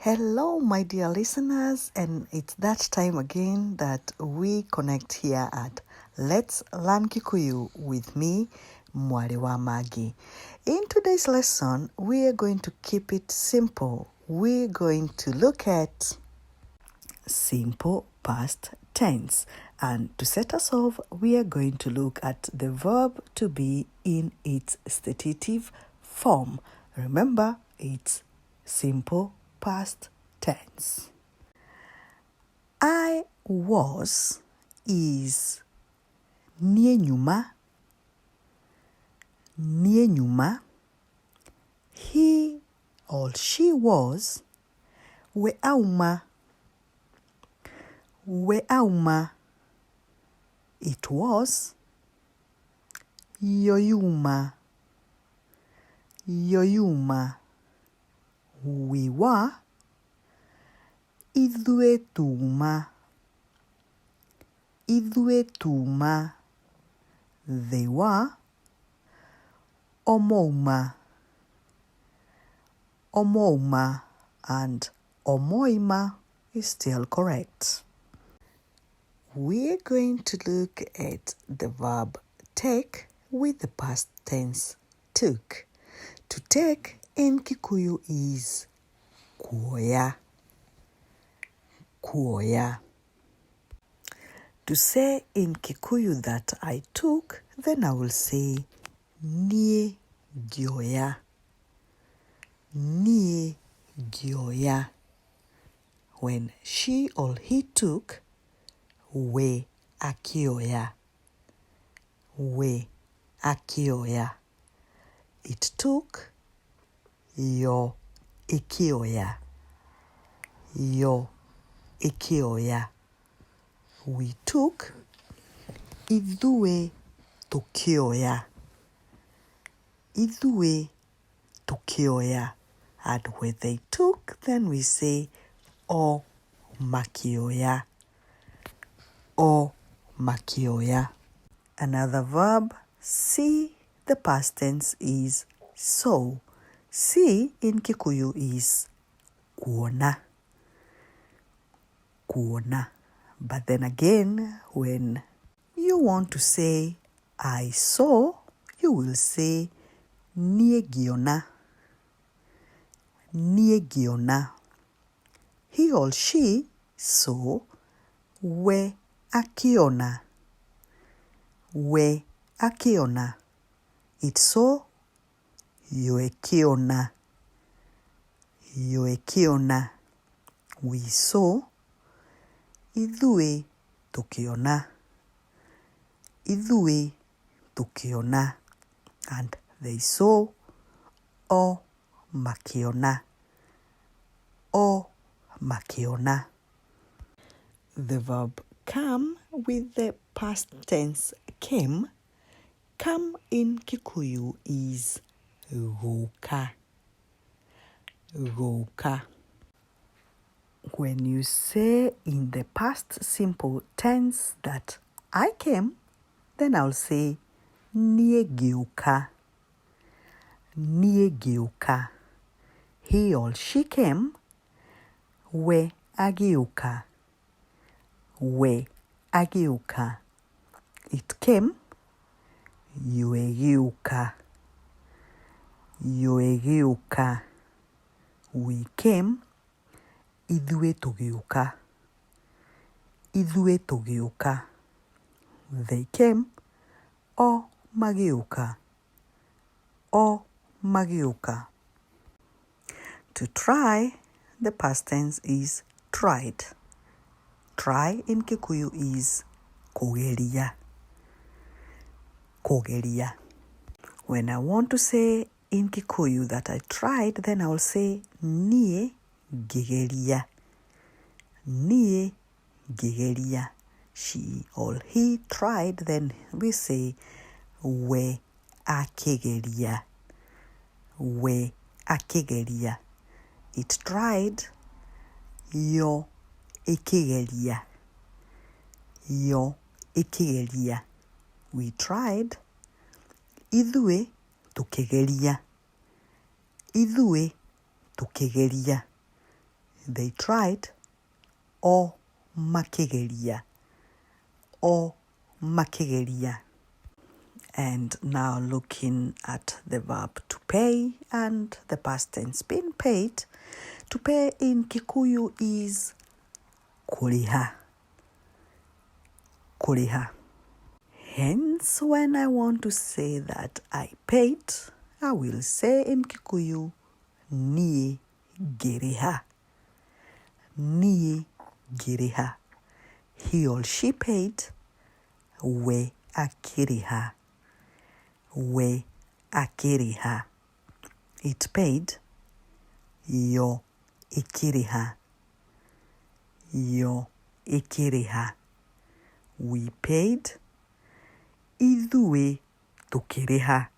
Hello, my dear listeners, and it's that time again that we connect here at Let's Learn Kikuyu with me, Mwari wa Magi. In today's lesson, we are going to keep it simple. We're going to look at simple past tense. And to set us off, we are going to look at the verb to be in its stative form. Remember, it's simple past tense. I was is nie nyuma. He or she was we auma. It was yoyuma. We were idhue tuma. They were omouma. And omoima is still correct. We're going to look at the verb take with the past tense took. To take in Kikuyu is kuoya. To say in Kikuyu that I took, then I will say nie gioya. When she or he took, we akioya. It took, yo ikioya. We took, idhue tukioya. And when they took, then we say o makioya. Another verb, see, the past tense is so. See in Kikuyu is kuona. But then again, when you want to say I saw, you will say nie giona. He or she saw we akiona. It saw yoekiona. We saw idhue tukiona. And they saw o makiona. The verb come with the past tense came. Come in Kikuyu is goka. When you say in the past simple tense that I came, then I'll say nie geuka. He or she came, we ageuka. It came, yoegeuka. We came, idhue tugeuka. They came, o mageuka. To try, the past tense is tried. Try in Kikuyu is kogeria. When I want to say in Kikuyu that I tried, then I will say nie gegeria. She or he tried, then we say we akegeria. It tried, yo ekegeria. We tried, idhue tukegeria. They tried. O makigeria. O makigeria. And now looking at the verb to pay and the past tense being paid. To pay in Kikuyu is kuriha. Kuriha. Hence, when I want to say that I paid, I will say in Kikuyu, nie giriha. Nie giriha. He or she paid, we akiriha. We akiriha. It paid, yo ikiriha. Yo ikiriha. We paid, ithuĩ tũkĩrĩha.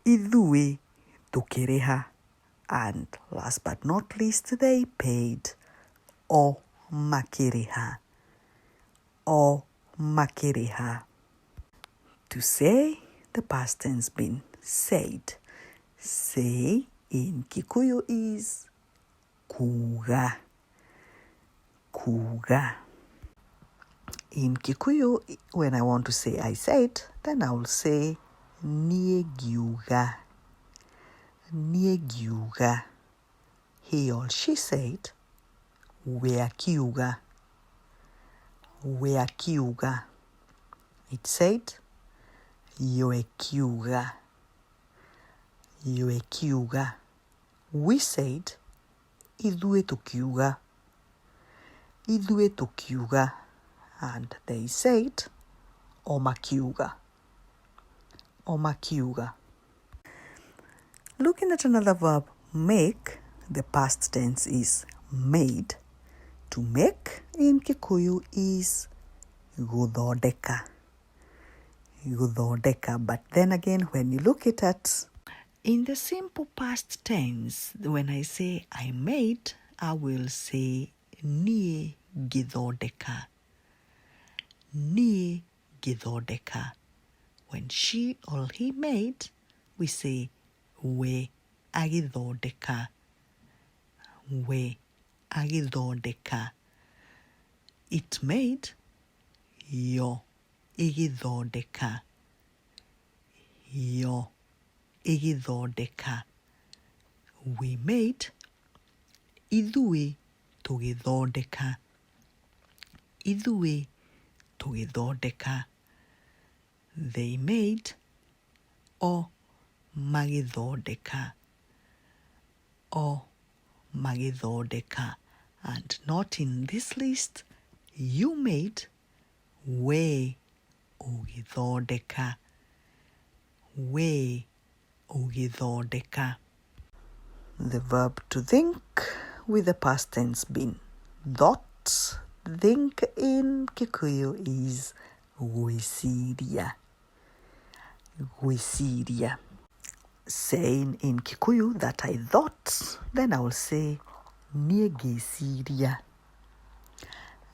Ithuĩ tũkĩrĩha. And last but not least, they paid. O makĩrĩha. O makĩrĩha. To say, the past tense been said. Say in Kikuyu is kuga. Kuga. In Kikuyu, when I want to say I said, then I will say nie giuga. Nie giuga. He or she said, wea kiuga. Wea kiuga. It said, yoe kiuga. Yoe kiuga. We said, ithuĩ tũkiuga. Ithuĩ tũkiuga. And they said, o makiuga. O makiuga. Looking at another verb, make, the past tense is made. To make in Kikuyu is guthondeka. Guthondeka. But then again, when you look at it, in the simple past tense, when I say I made, I will say nie githondeka. Nie githondeka. When she or he made, we say we agithondeka. We agithondeka. It made, yo igithondeka. Yo igithondeka. We made, ithuĩ tũgĩthondeka. Ithuĩ tũgĩthondeka. They made, o magĩthondeka. O magĩthondeka. And not in this list, you made, we ũgĩthondeka. We ũgĩthondeka. The verb to think with the past tense being thought. Think in Kikuyu is gwĩciria. Gwĩciria. Saying in Kikuyu that I thought, then I will say nie ngĩciria.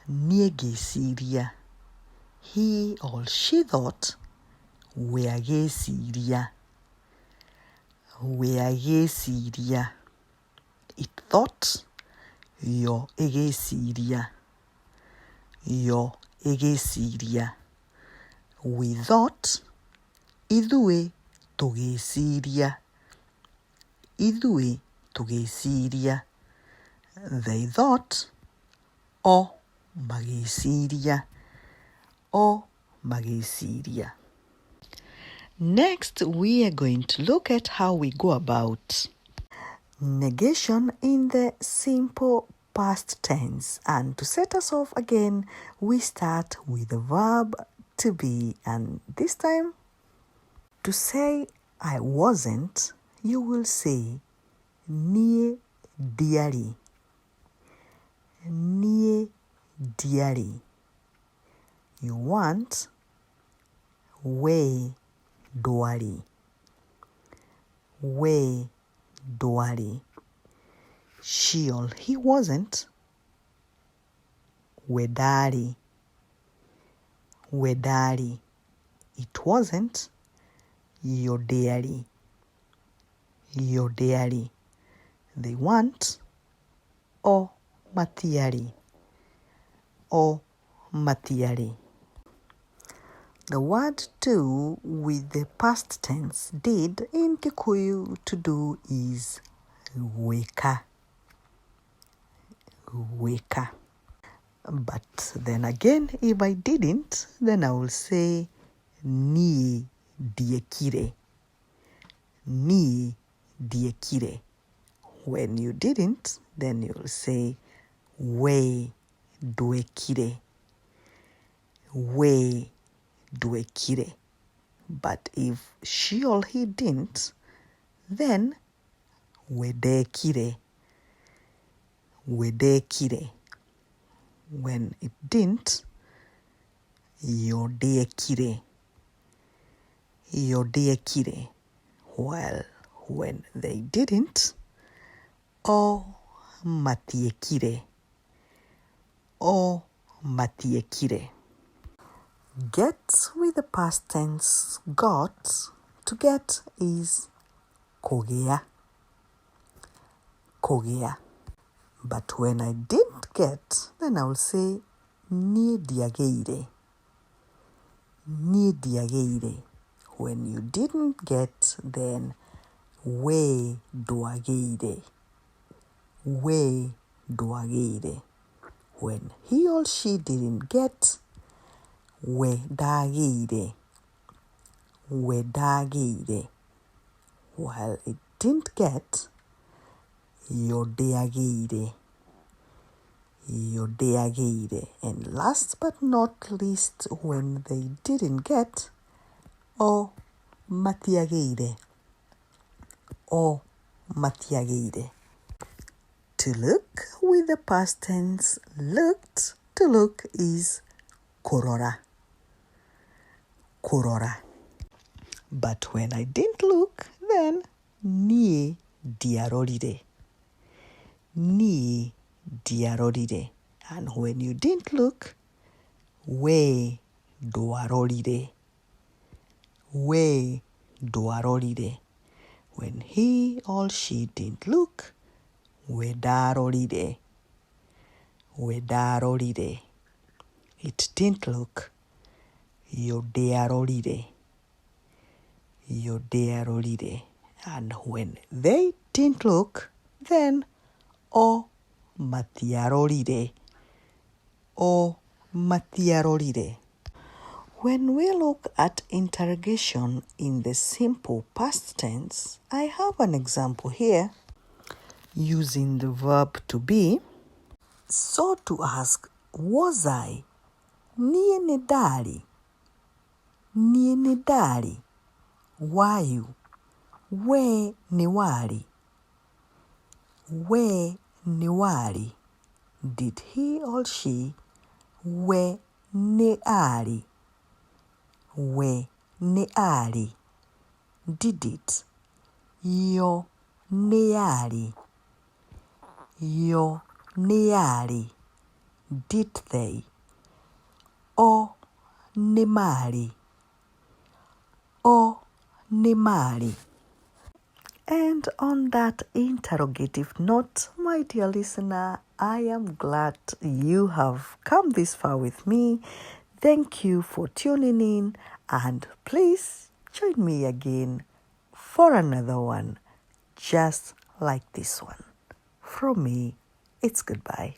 Nie ngĩciria. He or she thought, we agĩciria. We agĩciria. It thought, yo ĩgĩciria. Yo ĩgĩciria. We thought, ithuĩ tũgĩciria. Ithuĩ tũgĩciria. They thought, o magĩciria. O magĩciria. Next, we are going to look at how we go about negation in the simple past tense. And to set us off again, we start with the verb to be. And this time, to say I wasn't, you will say nie diari. Nie diari. You want, we dwari. We dwari. She or he wasn't, wedari. Wedari. It wasn't, yodari. Yodari. They want, o matiari, o matiari. The word do with the past tense did in Kikuyu to do is weka, weka. But then again, if I didn't, then I will say ni diekire, ni diekire. When you didn't, then you'll say we duekire, we duekire. But if she or he didn't, then wedekire, wedekire. When it didn't, yodekire, yodekire. While when they didn't, o matiekire, o matiekire. Get with the past tense got, to get is kogea, kogea. But when I didn't get, then I will say nie diageire, nie diageire. When you didn't get, then we doageire, we doageire. When he or she didn't get, we dageire, we dageire. While it didn't get, yodeageire, yodeageire. And last but not least, when they didn't get, o matiageire, o matiageire. To look with the past tense looked, to look is korora, korora. But when I didn't look, then nie diarorire, nie diarorire. And when you didn't look, we doarorire, we doarorire. When he or she didn't look, we darorire, we darorire. It didn't look, yodearorire, yodearorire. And when they didn't look, then o matiarorire, o matiarorire. When we look at interrogation in the simple past tense, I have an example here using the verb to be. So to ask, was I? Nie nedari, nie nedari. Wayu, we niwari, we niwari. Did he or she we neari, we neari. Did it, yo neari, yo neari. Did they, o nemari, o nemari. And on that interrogative note, my dear listener, I am glad you have come this far with me. Thank you for tuning in, and please join me again for another one just like this one. From me, it's goodbye.